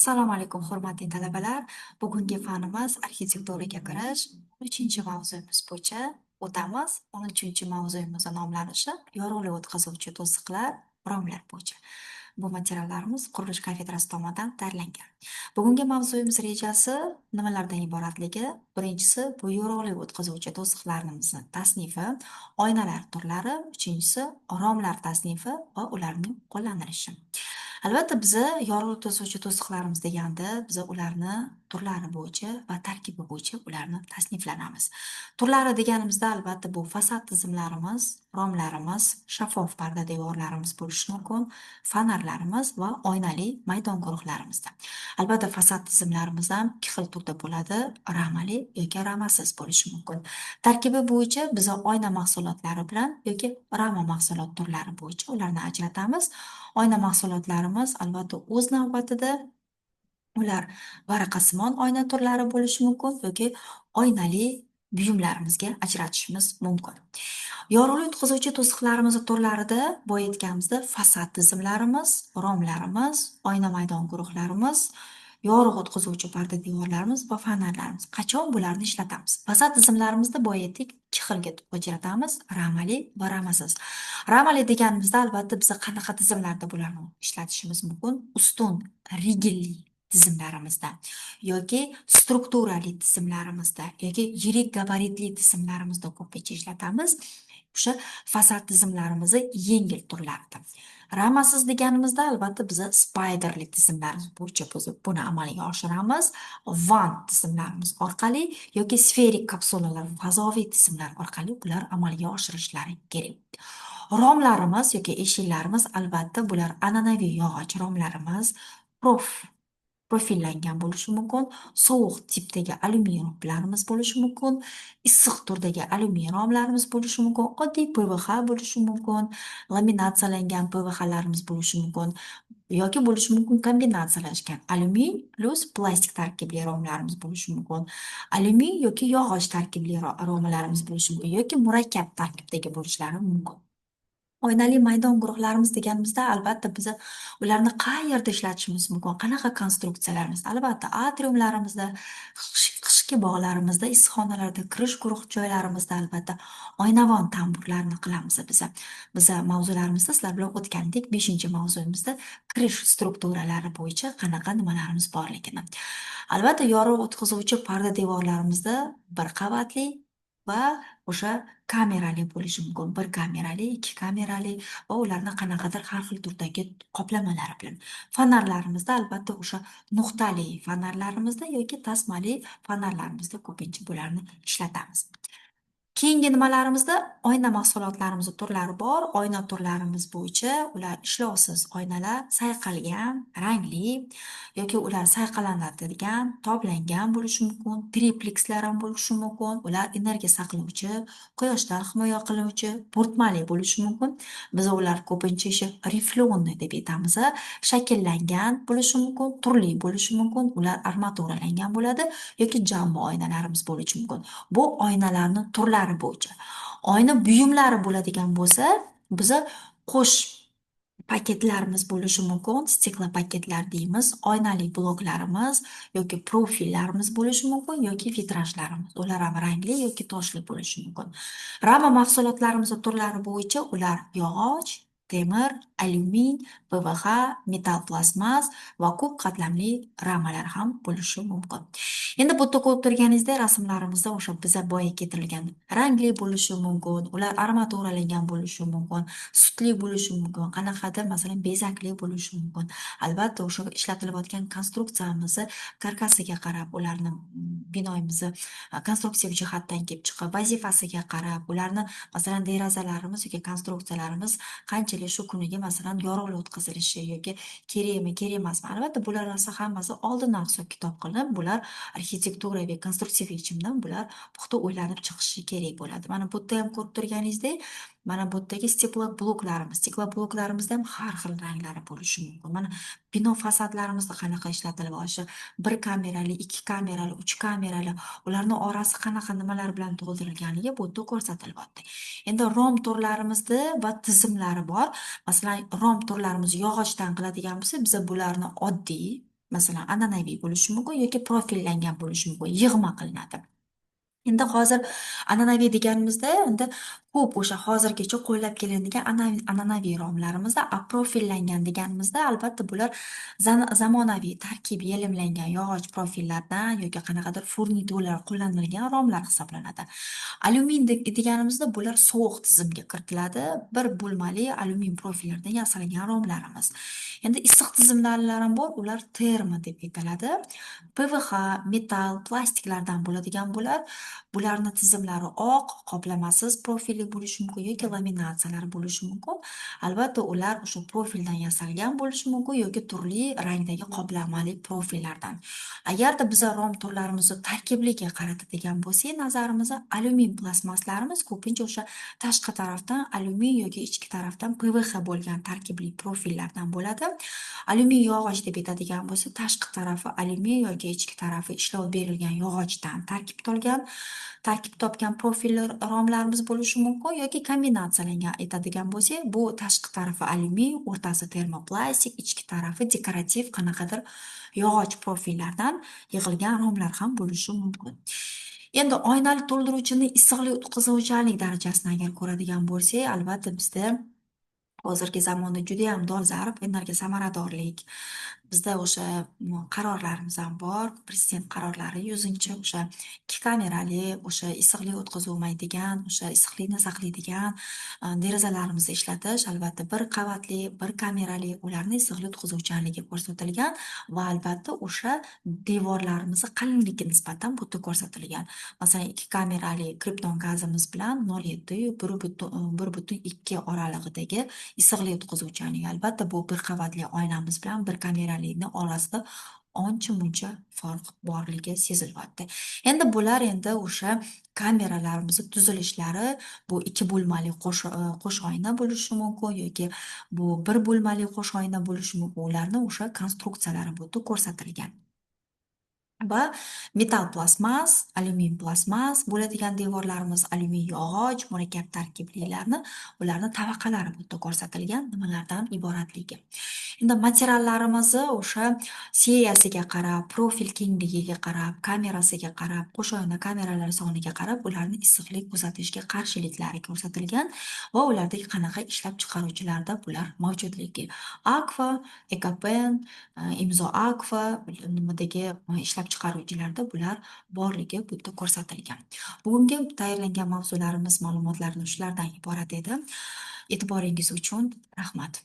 Assalomu alaykum, hurmatli talabalar. Bugungi fanimiz arxitekturaga kirish 3-mavzuimiz bo'yicha o'tamiz. 13-mavzuimiz nomlanishi yorug'lik o'tkazuvchi to'siqlar, romlar bo'yicha. Bu materiallarimiz qurilish kafedrasi tomonidan tayyorlangan. Bugungi mavzuyimiz rejasi nimalardan iboratligi? Birinchisi bu yorug'lik o'tkazuvchi to'siqlarimizni tasnifi, oynalar turlari, uchinchisi romlar tasnifi va ularning qo'llanilishi. Albatta biza yorug'lik to'suvchi to'siqlarimiz deganda biza ularni turlari bo'yicha va tarkibi bo'yicha ularni tasniflanamiz. Turlari deganimizda albatta bu fasad tizimlarimiz, romlarimiz, shaffof parda devorlarimiz bo'lishi mumkin, fonarlarimiz va oynali maydon guruhlarimizda. Albatta fasad tizimlarimiz ham ikki xil turda bo'ladi, ramali yoki ramasiz bo'lishi mumkin. Tarkibi bo'yicha biza oyna mahsulotlari bilan yoki rama mahsulot turlari bo'yicha ularni ajratamiz. Oyna mahsulotlarimiz albatta o'z navbatida ular varaqasimon oyna turlari bo'lishi mumkin yoki oynali buyumlarimizga ajratishimiz mumkin. Yorug'lik o'tkazuvchi to'siqlarimiz turlarida boya aytganimizda fasad tizimlarimiz, romlarimiz, oyna maydon guruhlarimiz, yorug' o'tkazuvchi parda devorlarimiz va fonarlarimiz. Qachon bularni ishlatamiz? Fasad tizimlarimizda boya aytdik, ikki xilga ajratamiz: ramali va ramasiz. Ramali deganimizda albatta biz qanaqa tizimlarda bularni ishlatishimiz mumkin? Ustun rigilli tizimlarimizda yoki strukturali tizimlarimizda yoki yirik gabaritli tizimlarimizda ko'pincha ishlatamiz. O'sha fasad tizimlarimizni yengil turlarida. Ramasiz deganimizda albatta biz spiderli tizimlarimiz bo'yicha buni amalga oshiramiz. Van tizimlarimiz orqali yoki sferik kapsulalar, fazoviy tizimlar orqali bular amalga oshirishlari kerak. Romlarimiz yoki eshiklarimiz albatta bular an'anaviy yog'och romlarimiz, profillangan bo'lishi mumkin, sovuq tipdagi alyuminiy romlarimiz bo'lishi mumkin, issiq turdagi alyuminiy romlarimiz bo'lishi mumkin, oddiy PVH bo'lishi mumkin, laminatsiyalangan PVHlarimiz bo'lishi mumkin yoki bo'lishi mumkin kombinatsiyalashgan alyuminiy plus plastik tarkibli romlarimiz bo'lishi mumkin. Alyuminiy yoki yog'och tarkibli romlarimiz bo'lishi mumkin yoki murakkab tarkibdagi bo'lishlari mumkin. Oynali maydon guruhlarimiz deganimizda albatta biz ularni qayerda ishlatishimiz mumkin, qanaqa konstruksiyalarimiz? Albatta atriumlarimizda, qishki bog'larimizda, issiqxonalarda, kirish guruh joylarimizda albatta oynavon tamburlarni qilamiz biz. Biz mavzularimizda sizlar bilan o'tgandik, 5-mavzuyimizda kirish strukturalari bo'yicha qanaqa nimalarimiz borligini. Albatta yorug' o'tkazuvchi parda devorlarimizda bir qavatli va o'sha kamerali bo'lishi mumkin. Bir kamerali, ikki kamerali va ularni qanaqadir har xil turdagi qoplamalari bilan. Fonarlarimizda albatta o'sha nuqtali fonarlarimizda yoki tasmali fonarlarimizda ko'pincha bularni ishlatamiz. Keyingi nimalarimizda oyna mahsulotlarimiz turlari bor. Oyna turlarimiz bo'yicha ular ishlovsiz oynalar, sayqalgan, rangli yoki ular sayqalanadigan, toblangan bo'lishi mumkin, triplekslar ham bo'lishi mumkin. Ular energiya saqlovchi, quyoshdan himoya qiluvchi, bo'rtmali bo'lishi mumkin. Biz ular ko'pincha riflonni deb aytamiz. Shakllangan bo'lishi mumkin, turli bo'lishi mumkin. Ular armaturalangan bo'ladi yoki jumbo oynalarimiz bo'lishi mumkin. Bu oynalarni turlari bo'yicha. Oyna buyumlari bo'ladigan bo'lsa, biza qo'sh paketlarimiz bo'lishi mumkin, stikla paketlar deymiz, oynali bloklarimiz yoki profillarimiz bo'lishi mumkin yoki vitrajlarimiz. Ular ham rangli yoki toshli bo'lishi mumkin. Rama mahsulotlarimiz turlari bo'yicha ular yog'och, temir, alyumin, PVH, metall plastmas va ko'p qatlamli ramalar ham bo'lishi mumkin. Endi bu yerda ko'rib turganingizda rasmlarimizda o'sha biza boya keltirilgan rangli bo'lishi mumkin, ular armaturalangan bo'lishi mumkin, sutli bo'lishi mumkin, qanaqadir masalan bezakli bo'lishi mumkin. Albatta o'sha ishlatilayotgan konstruksiyamizni karkasiga qarab, ularni binoyimizni konstruksiyaviy jihatdan kelib chiqib, vazifasiga qarab, ularni masalan derazalarimiz yoki konstruksiyalarimiz qanchalik shu kuniga masalan yorug'lik o'tkazilishi yoki kerakmi, kerak emasmi? Albatta bular hammasi oldindan hisob-kitob qilinib, bular arxitekturaviy konstruksiyaviy yechimdan bular puxta o'ylanib chiqishi kerak bo'ladi. Mana bu yerda ham ko'rib turganingizday, mana bu yerdagi stiklobloklarimiz ham har xil ranglari bo'lishi mumkin. Mana bino fasadlarimizda qanaqa ishlatilyapti? Bir kamerali, ikki kamerali, uch kamerali, ularni orasi qanaqa nimalar bilan to'ldirilganligi bu yerda ko'rsatilyapti. Endi rom turlarimizda va tizimlari bor. Masalan, rom turlarimiz yog'ochdan qiladigan bo'lsa, biz bularni oddiy masalan an'anaviy bo'lishi mumkin yoki profillangan bo'lishi mumkin, yig'ma qilinadi. Endi hozir an'anaviy deganimizda endi ko'p o'sha hozirgacha qo'llab kelinadigan an'anaviy romlarimizda, profillangan deganimizda albatta bular zamonaviy tarkibi yelimlangan yog'och profillardan yoki qanaqadir furnituralar qo'llanilgan romlar hisoblanadi. Alyumin deganimizda bular sovuq tizimga kiritiladi. Bir bo'lmali alyumin profillardan yasalgan romlarimiz. Endi issiq tizimdagilar ham bor, ular termo deb aytiladi. PVH, metall, plastiklardan bo'ladigan bularni tizimlari oq, qoplamasiz profili bo'lishi mumkin yoki laminatsiyalar bo'lishi mumkin. Albatta, ular o'sha profildan yasalgan bo'lishi mumkin yoki turli rangdagi qoplamali profillardan. Agarda biza rom turlarimizni tarkibliga qaratadigan bo'lsak, nazarimizni alyumin plastmaslarimiz ko'pincha o'sha tashqi tarafdan alyumin yoki ichki tarafdan PVH bo'lgan tarkibli profillardan bo'ladi. Alyumin yog'och deb aytadigan bo'lsa, tashqi tarafi alyumin yoki ichki tarafi ishlov berilgan yog'ochdan tarkib topgan profil romlarimiz bo'lishi mumkin yoki kombinatsiyalangan aytadigan bo'lsak, bu tashqi tarafi alyumin, o'rtasi termoplastik, ichki tarafi dekorativ qanaqadir yog'och profillardan yig'ilgan romlar ham bo'lishi mumkin. Endi oynali to'ldiruvchini issiqlik o'tkazuvchanlik darajasini agar ko'radigan bo'lsak, albatta bizda hozirgi zamonda juda ham dolzarb energiya samaradorlik. Bizda o'sha qarorlarimiz ham bor. Prezident qarorlari 100-chi o'sha 2 kamerali, o'sha issiqlik o'tkazolmaydigan, o'sha issiqlikni saqlaydigan derazalarimizni ishlatish, albatta bir qavatli, bir kamerali ularni issiqlik o'tkazuvchanligi ko'rsatilgan va albatta o'sha devorlarimizni qalinligi nisbatan bu yerda ko'rsatilgan. Masalan, 2 kamerali kripton gazimiz bilan 0,7 1,2 oralig'idagi issiqlik o'tkazuvchanlik. Albatta, bu bir qavatli oynamiz bilan bir kameralikni orasida ancha-muncha farq borligi sezilyapti. Endi bular o'sha kameralarimizni tuzilishlari bu 2 bo'lmali qo'sh oyna bo'lishi mumkin yoki bu bir bo'lmali qo'sh oyna bo'lishi mumkin. Ularni o'sha konstruksiyalari bu yerda ko'rsatilgan. Va metall plastmas, alyumin plastmas bo'ladigan devorlarimiz alyumin yog'och, murakkab tarkiblilarni, ularni tabaqalari bu yerda ko'rsatilgan nimalardan iboratligi. Endi materiallarimizni o'sha seriyasiga qarab, profil kengligiga qarab, kamerasiga qarab, qo'shayotgan kameralar soniga qarab, ularni issiqlik kuzatishga qarshiliklari ko'rsatilgan va ulardagi qanaqa ishlab chiqaruvchilarda bular mavjudligi. Aqua, Ekopen, Imzo Aqua nimadagi ishlab chiqaruvchilarda bular borligi bu yerda ko'rsatilgan. Bugungi tayyorlangan mavzularimiz, ma'lumotlarimiz shulardan iborat edi. E'tiboringiz uchun rahmat.